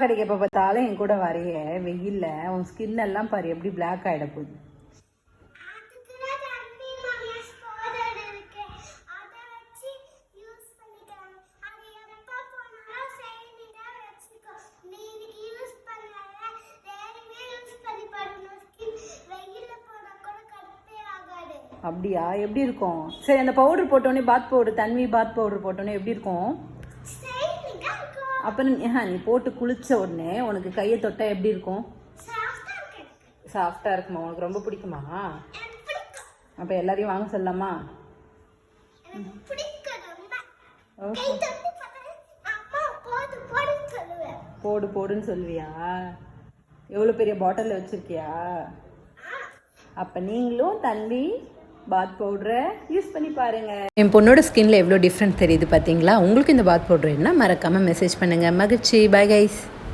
கடைக்கு எப்போ பார்த்தாலும் என் கூட வரைய வெயில்ல உன் ஸ்கின் எல்லாம் பாரு எப்படி பிளாக் ஆகிட போகுது. அப்படியா? எப்படி இருக்கும்? சரி, அந்த பவுடர் போட்டோன்னே பாத் பவுடர், தன்வி பாத் பவுடர் போட்டோன்னே எப்படி இருக்கும்? அப்புறம் நீ போட்டு குளிச்ச உடனே உனக்கு கையை தொட்டா எப்படி இருக்கும்? சாஃப்டா இருக்குமா? உனக்கு ரொம்ப பிடிக்குமா? அப்ப எல்லாரையும் வாங்க சொல்லலாமா? போடு போடுன்னு சொல்லுவியா? எவ்வளவு பெரிய பாட்டில் வச்சிருக்கியா? அப்ப நீங்களும் தன்வி பாத் பவுடரை யூஸ் பண்ணி பாருங்க. என் பொண்ணோட ஸ்கின்ல எவ்வளோ டிஃப்ரெண்ட் தெரியுது பார்த்தீங்களா? உங்களுக்கு இந்த பாத் பவுடர் என்ன மறக்காம மெசேஜ் பண்ணுங்க. மகிழ்ச்சி. Bye guys.